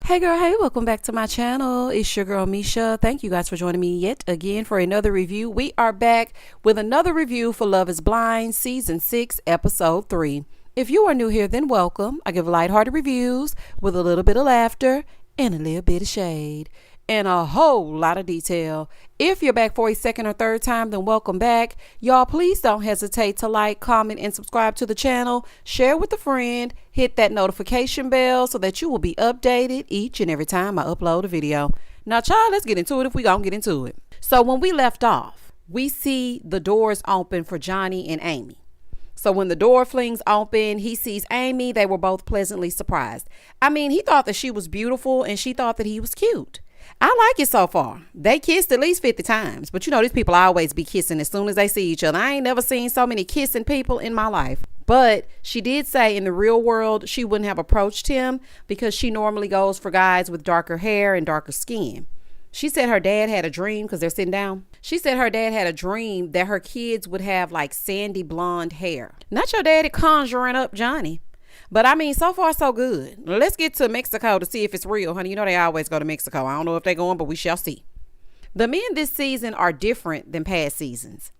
Hey girl, hey, welcome back to my channel. It's your girl Misha. Thank you guys for joining me yet again for another review. We are back with another review for Love is Blind Season 6, Episode 3. If you are new here, then welcome. I give lighthearted reviews with a little bit of laughter and a little bit of shade and a whole lot of detail. If you're back for a second or third time, then welcome back. Y'all, please don't hesitate to like, comment, and subscribe to the channel. Share with a friend. Hit that notification bell so that you will be updated each and every time I upload a video. Now, child, let's get into it if we gonna get into it. So when we left off, we see the doors open for Johnny and Amy. So when the door flings open, he sees Amy. They were both pleasantly surprised. I mean, he thought that she was beautiful and she thought that he was cute. I like it so far. They kissed at least 50 times. But you know, these people always be kissing as soon as they see each other. I ain't never seen so many kissing people in my life. But she did say in the real world, she wouldn't have approached him because she normally goes for guys with darker hair and darker skin. She said her dad had a dream because they're sitting down. She said her dad had a dream that her kids would have like sandy blonde hair. Not your daddy conjuring up Johnny. But I mean, so far, so good. Let's get to Mexico to see if it's real, honey. You know, they always go to Mexico. I don't know if they're going, but we shall see. The men this season are different than past seasons.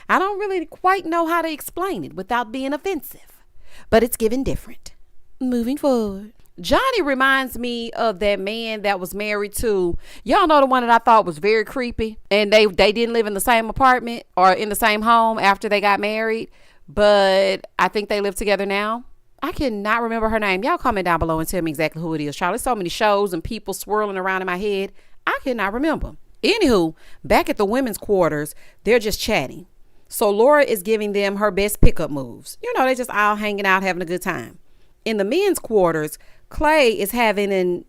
I don't really quite know how to explain it without being offensive, but it's given different. Moving forward. Johnny reminds me of that man that was married to, y'all know, the one that I thought was very creepy, and they didn't live in the same apartment or in the same home after they got married, but I think they live together now. I cannot remember her name. Y'all comment down below and tell me exactly who it is. Child, there's so many shows and people swirling around in my head. I cannot remember. Anywho, back at the women's quarters, they're just chatting. So Laura is giving them her best pickup moves. You know, they just all hanging out, having a good time. In the men's quarters, Clay is having an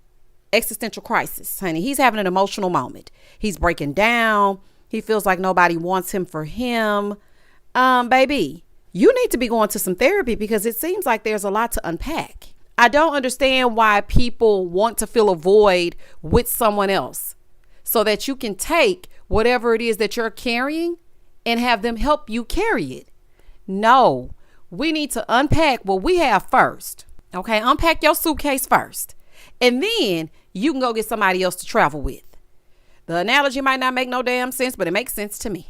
existential crisis, honey. He's having an emotional moment. He's breaking down. He feels like nobody wants him for him. Baby, you need to be going to some therapy because it seems like there's a lot to unpack. I don't understand why people want to fill a void with someone else so that you can take whatever it is that you're carrying and have them help you carry it. No, we need to unpack what we have first. Okay, unpack your suitcase first. And then you can go get somebody else to travel with. The analogy might not make no damn sense, but it makes sense to me.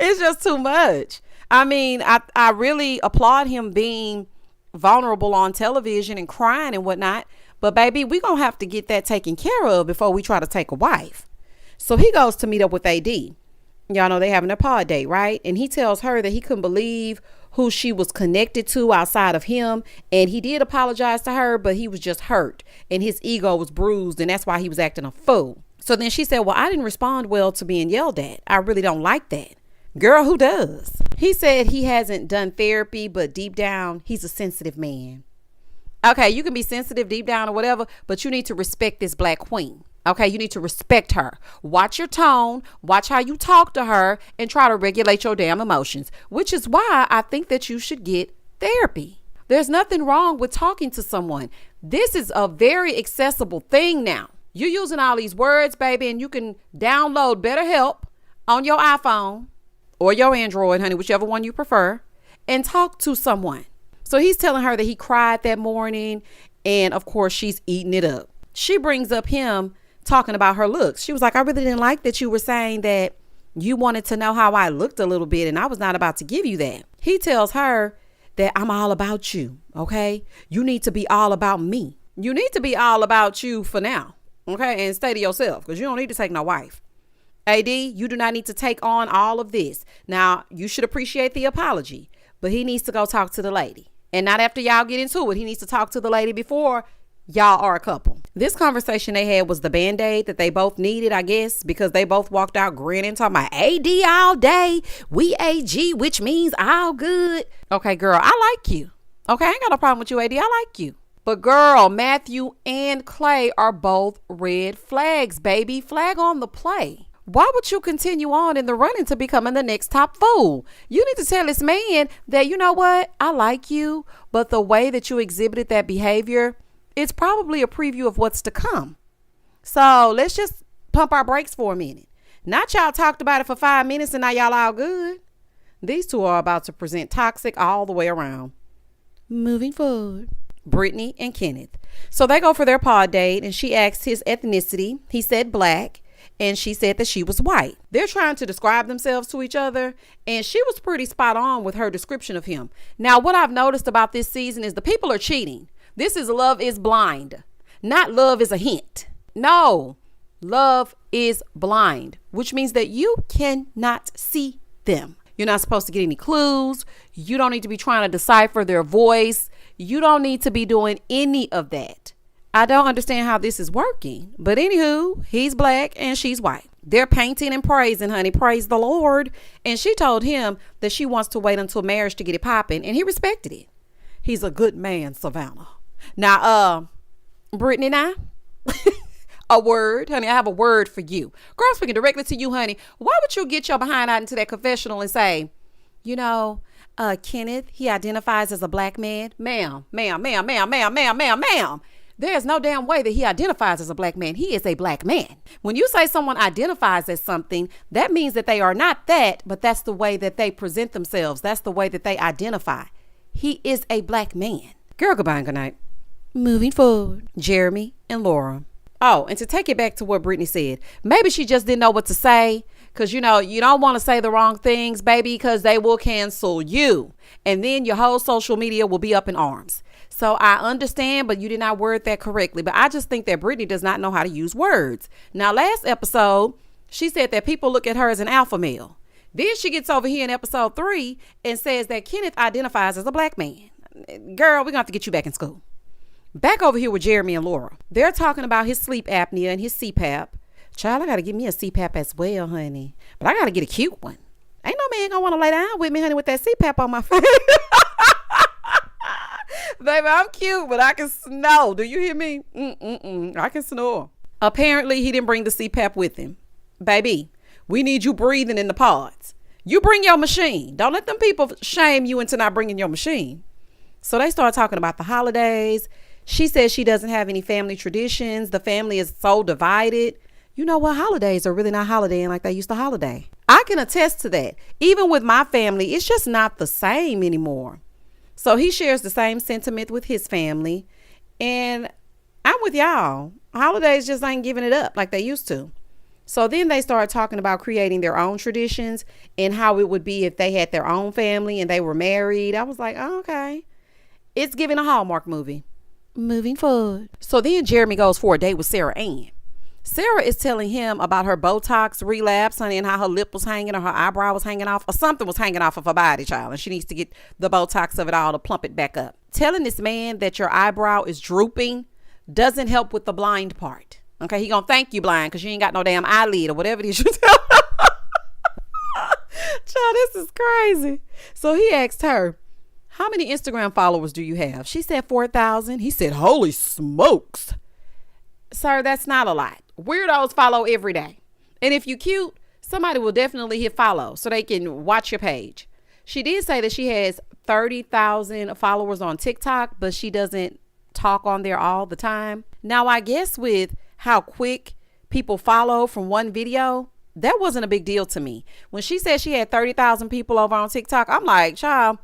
It's just too much. I mean, I really applaud him being vulnerable on television and crying and whatnot. But baby, we're going to have to get that taken care of before we try to take a wife. So he goes to meet up with AD. Y'all know they having a pod date, right? And he tells her that he couldn't believe who she was connected to outside of him. And he did apologize to her, but he was just hurt and his ego was bruised. And that's why he was acting a fool. So then she said, well, I didn't respond well to being yelled at. I really don't like that. Girl, who does? He said he hasn't done therapy, but deep down, he's a sensitive man. Okay, you can be sensitive deep down or whatever, but you need to respect this black queen. Okay, you need to respect her. Watch your tone, watch how you talk to her, and try to regulate your damn emotions, which is why I think that you should get therapy. There's nothing wrong with talking to someone. This is a very accessible thing now. You're using all these words, baby, and you can download BetterHelp on your iPhone or your Android, honey, whichever one you prefer, and talk to someone. So he's telling her that he cried that morning, and of course she's eating it up. She brings up him talking about her looks. She was like, I really didn't like that you were saying that you wanted to know how I looked a little bit, and I was not about to give you that. He tells her that I'm all about you, okay? You need to be all about me. You need to be all about you for now, okay? And stay to yourself because you don't need to take no wife. AD, you do not need to take on all of this. Now, you should appreciate the apology, but he needs to go talk to the lady. And not after y'all get into it. He needs to talk to the lady before y'all are a couple. This conversation they had was the Band-Aid that they both needed, I guess, because they both walked out grinning, talking about AD all day. We AG, which means all good. Okay, girl, I like you. Okay, I ain't got no problem with you, AD. I like you. But girl, Matthew and Clay are both red flags, baby. Flag on the play. Why would you continue on in the running to becoming the next top fool? You need to tell this man that, you know what? I like you, but the way that you exhibited that behavior, it's probably a preview of what's to come. So let's just pump our brakes for a minute. Not y'all talked about it for 5 minutes and now y'all all good. These two are about to present toxic all the way around. Moving forward. Brittany and Kenneth. So they go for their pod date and she asked his ethnicity. He said black and she said that she was white. They're trying to describe themselves to each other and she was pretty spot on with her description of him. Now, what I've noticed about this season is the people are cheating. This is Love is Blind, not Love is a Hint. No, Love is Blind, which means that you cannot see them. You're not supposed to get any clues. You don't need to be trying to decipher their voice. You don't need to be doing any of that. I don't understand how this is working. But anywho, he's black and she's white. They're painting and praising, honey. Praise the Lord. And she told him that she wants to wait until marriage to get it popping. And he respected it. He's a good man, Savannah. Now, Brittany and I, a word, honey, I have a word for you. Girl, I'm speaking directly to you, honey. Why would you get your behind out into that confessional and say, you know, Kenneth, he identifies as a black man? Ma'am. There's no damn way that he identifies as a black man. He is a black man. When you say someone identifies as something, that means that they are not that, but that's the way that they present themselves. That's the way that they identify. He is a black man. Girl, goodbye and good night. Moving forward, Jeremy and Laura. Oh, and to take it back to what Brittany said, maybe she just didn't know what to say. Because, you know, you don't want to say the wrong things, baby, because they will cancel you. And then your whole social media will be up in arms. So I understand, but you did not word that correctly. But I just think that Brittany does not know how to use words. Now, last episode, she said that people look at her as an alpha male. Then she gets over here in episode 3 and says that Kenneth identifies as a black man. Girl, we're going to have to get you back in school. Back over here with Jeremy and Laura. They're talking about his sleep apnea and his CPAP. Child, I got to get me a CPAP as well, honey. But I got to get a cute one. Ain't no man going to want to lay down with me, honey, with that CPAP on my face. Baby, I'm cute, but I can snore. Do you hear me? I can snore. Apparently, he didn't bring the CPAP with him. Baby, we need you breathing in the pods. You bring your machine. Don't let them people shame you into not bringing your machine. So they start talking about the holidays. She says she doesn't have any family traditions. The family is so divided. You know what? Holidays are really not holidaying like they used to holiday. I can attest to that. Even with my family, it's just not the same anymore. So he shares the same sentiment with his family. And I'm with y'all. Holidays just ain't giving it up like they used to. So then they started talking about creating their own traditions and how it would be if they had their own family and they were married. I was like, oh, okay. It's giving a Hallmark movie. Moving forward. So then Jeremy goes for a date with Sarah Ann. Sarah is telling him about her Botox relapse, honey, and how her lip was hanging or her eyebrow was hanging off or something was hanging off of her body, child. And she needs to get the Botox of it all to plump it back up. Telling this man that your eyebrow is drooping doesn't help with the blind part. Okay, he gonna thank you blind because you ain't got no damn eyelid or whatever it is you tell him. Child, this is crazy. So he asked her, how many Instagram followers do you have? She said 4,000. He said, holy smokes. Sir, that's not a lot. Weirdos follow every day. And if you cute, somebody will definitely hit follow so they can watch your page. She did say that she has 30,000 followers on TikTok, but she doesn't talk on there all the time. Now, I guess with how quick people follow from one video, that wasn't a big deal to me. When she said she had 30,000 people over on TikTok, I'm like, child,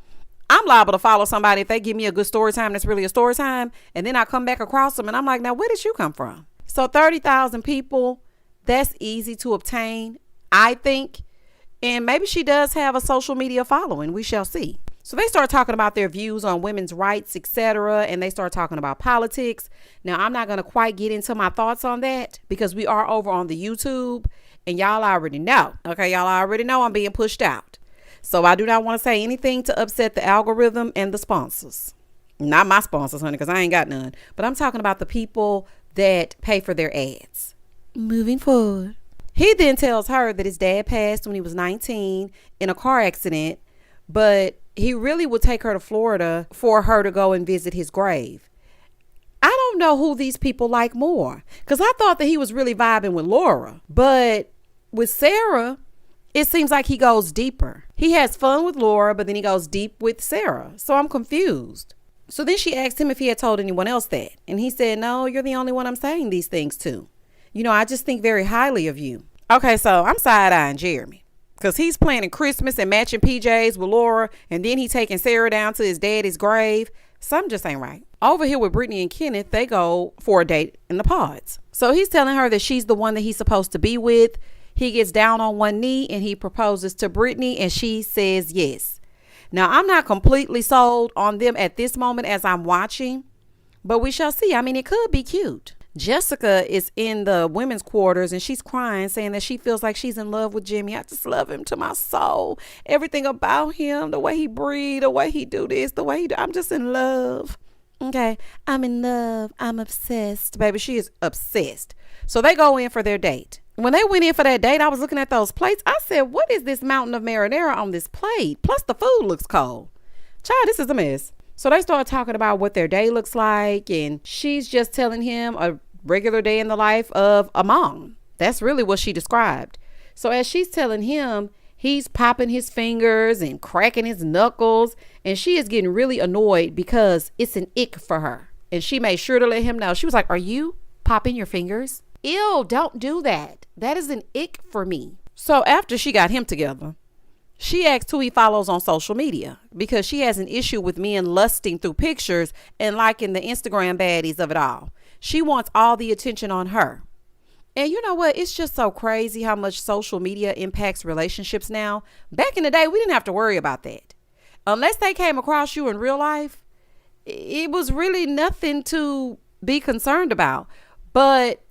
I'm liable to follow somebody if they give me a good story time that's really a story time. And then I come back across them and I'm like, now, where did you come from? So 30,000 people, that's easy to obtain, I think. And maybe she does have a social media following. We shall see. So they start talking about their views on women's rights, etc. And they start talking about politics. Now, I'm not going to quite get into my thoughts on that because we are over on the YouTube and y'all already know. Okay, y'all already know I'm being pushed out. So I do not want to say anything to upset the algorithm and the sponsors. Not my sponsors, honey, because I ain't got none. But I'm talking about the people that pay for their ads. Moving forward. He then tells her that his dad passed when he was 19 in a car accident, but he really would take her to Florida for her to go and visit his grave. I don't know who these people like more, because I thought that he was really vibing with Laura, but with Sarah, it seems like he goes deeper. He has fun with Laura, but then he goes deep with Sarah. So I'm confused. So then she asked him if he had told anyone else that. And he said, no, you're the only one I'm saying these things to. You know, I just think very highly of you. Okay, so I'm side-eyeing Jeremy because he's planning Christmas and matching PJs with Laura. And then he taking Sarah down to his daddy's grave. Something just ain't right. Over here with Brittany and Kenneth, they go for a date in the pods. So he's telling her that she's the one that he's supposed to be with. He gets down on one knee and he proposes to Brittany and she says yes. Now, I'm not completely sold on them at this moment as I'm watching, but we shall see. I mean, it could be cute. Jessica is in the women's quarters and she's crying, saying that she feels like she's in love with Jimmy. I just love him to my soul. Everything about him, the way he breathes, the way he do this, the way he do, I'm just in love. Okay, I'm in love. I'm obsessed. Baby, she is obsessed. So they go in for their date. When they went in for that date, I was looking at those plates. I said, what is this mountain of marinara on this plate? Plus the food looks cold. Child, this is a mess. So they start talking about what their day looks like, and she's just telling him a regular day in the life of a mom. That's really what she described. So as she's telling him, he's popping his fingers and cracking his knuckles, and she is getting really annoyed because it's an ick for her. And she made sure to let him know. She was like, are you popping your fingers? Ew, don't do that. That is an ick for me. So after she got him together, she asked who he follows on social media because she has an issue with men lusting through pictures and liking the Instagram baddies of it all. She wants all the attention on her. And you know what? It's just so crazy how much social media impacts relationships now. Back in the day, we didn't have to worry about that. Unless they came across you in real life, it was really nothing to be concerned about. But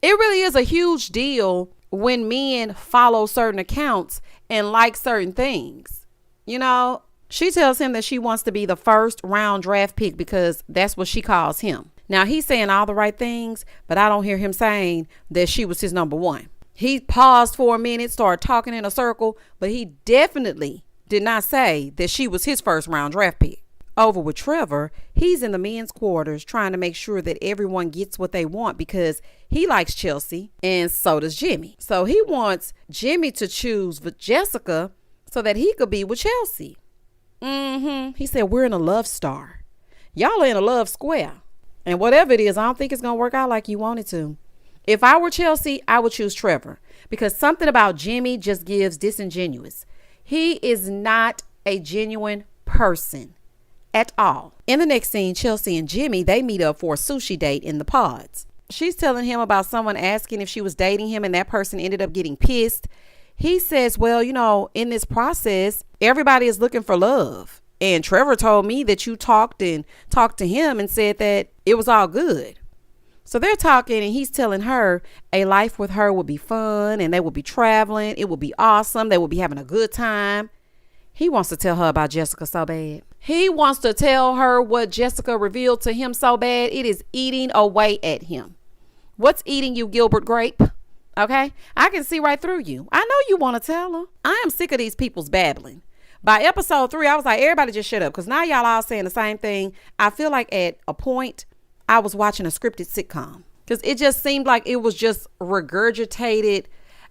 it really is a huge deal when men follow certain accounts and like certain things. You know, she tells him that she wants to be the first round draft pick because that's what she calls him. Now, he's saying all the right things, but I don't hear him saying that she was his number one. He paused for a minute, started talking in a circle, but he definitely did not say that she was his first round draft pick. Over with Trevor, he's in the men's quarters trying to make sure that everyone gets what they want because he likes Chelsea and so does Jimmy. So he wants Jimmy to choose with Jessica so that he could be with Chelsea. He said, we're in a love star. Y'all are in a love square. And whatever it is, I don't think it's going to work out like you want it to. If I were Chelsea, I would choose Trevor because something about Jimmy just gives disingenuous. He is not a genuine person at all. In the next scene, Chelsea and Jimmy, they meet up for a sushi date in the pods. She's telling him about someone asking if she was dating him and that person ended up getting pissed. He says, well, you know, in this process, everybody is looking for love. And Trevor told me that you talked to him and said that it was all good. So they're talking and he's telling her a life with her would be fun and they would be traveling. It would be awesome. They would be having a good time. He wants to tell her about Jessica so bad. He wants to tell her what Jessica revealed to him so bad. It is eating away at him. What's eating you, Gilbert Grape? Okay, I can see right through you. I know you want to tell her. I am sick of these people's babbling. By episode 3, I was like, everybody just shut up. Because now y'all all saying the same thing. I feel like at a point, I was watching a scripted sitcom. Because it just seemed like it was just regurgitated.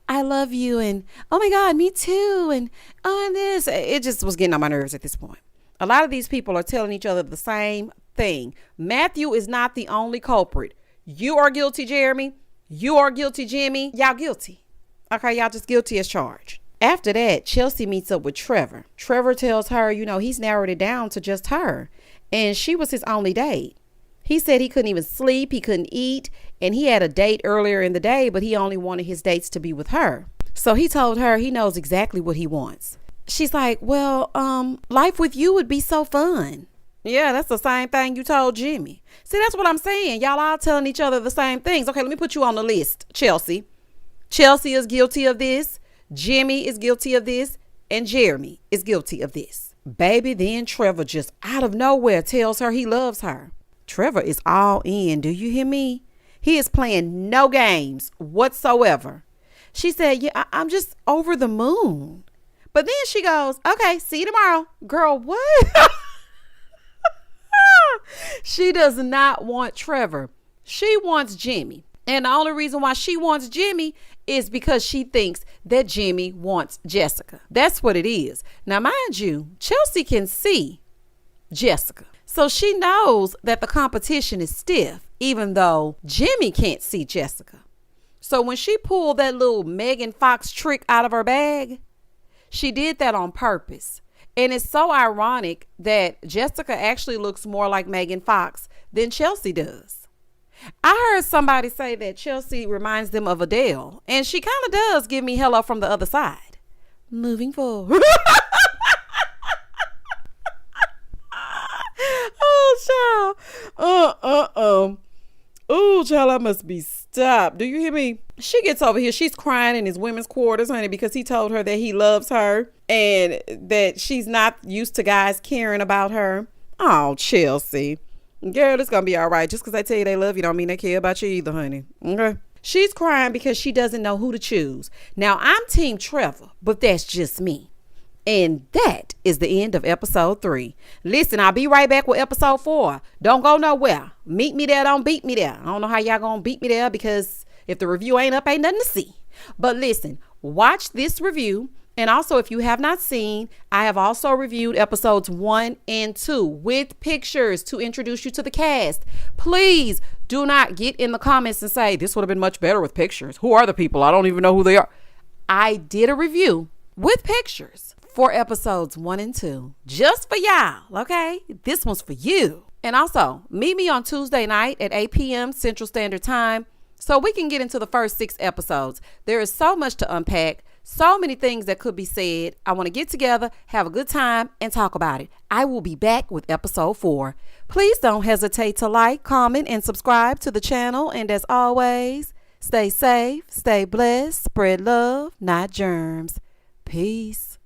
I love you. And, oh my God, me too. And, oh, and this. It just was getting on my nerves at this point. A lot of these people are telling each other the same thing. Matthew is not the only culprit. You are guilty, Jeremy. You are guilty, Jimmy. Y'all guilty. Okay, y'all just guilty as charged. After that, Chelsea meets up with Trevor. Trevor tells her, you know, he's narrowed it down to just her. And she was his only date. He said he couldn't even sleep. He couldn't eat. And he had a date earlier in the day, but he only wanted his dates to be with her. So he told her he knows exactly what he wants. She's like, well, life with you would be so fun. Yeah, that's the same thing you told Jimmy. See, that's what I'm saying. Y'all all telling each other the same things. Okay, let me put you on the list, Chelsea. Chelsea is guilty of this. Jimmy is guilty of this. And Jeremy is guilty of this. Baby, then Trevor just out of nowhere tells her he loves her. Trevor is all in. Do you hear me? He is playing no games whatsoever. She said, yeah, I'm just over the moon. But then she goes, okay, see you tomorrow. Girl, what? She does not want Trevor. She wants Jimmy. And the only reason why she wants Jimmy is because she thinks that Jimmy wants Jessica. That's what it is. Now, mind you, Chelsea can see Jessica. So she knows that the competition is stiff, even though Jimmy can't see Jessica. So when she pulled that little Megan Fox trick out of her bag, she did that on purpose. And it's so ironic that Jessica actually looks more like Megan Fox than Chelsea does. I heard somebody say that Chelsea reminds them of Adele, and she kind of does give me Hello from the Other Side. Moving forward. Oh, child. Oh, child, I must be stopped. Do you hear me? She gets over here. She's crying in his women's quarters, honey, because he told her that he loves her and that she's not used to guys caring about her. Oh, Chelsea. Girl, it's going to be all right. Just because I tell you they love you don't mean they care about you either, honey. Okay? She's crying because she doesn't know who to choose. Now, I'm Team Trevor, but that's just me. And that is the end of episode 3. Listen, I'll be right back with episode 4. Don't go nowhere. Meet me there. Don't beat me there. I don't know how y'all gonna beat me there because if the review ain't up, ain't nothing to see. But listen, watch this review. And also, if you have not seen, I have also reviewed episodes 1 and 2 with pictures to introduce you to the cast. Please do not get in the comments and say, this would have been much better with pictures. Who are the people? I don't even know who they are. I did a review with pictures for episodes 1 and 2, just for y'all, okay? This one's for you. And also, meet me on Tuesday night at 8 p.m. Central Standard Time so we can get into the first 6 episodes. There is so much to unpack, so many things that could be said. I want to get together, have a good time, and talk about it. I will be back with episode 4. Please don't hesitate to like, comment, and subscribe to the channel. And as always, stay safe, stay blessed, spread love, not germs. Peace.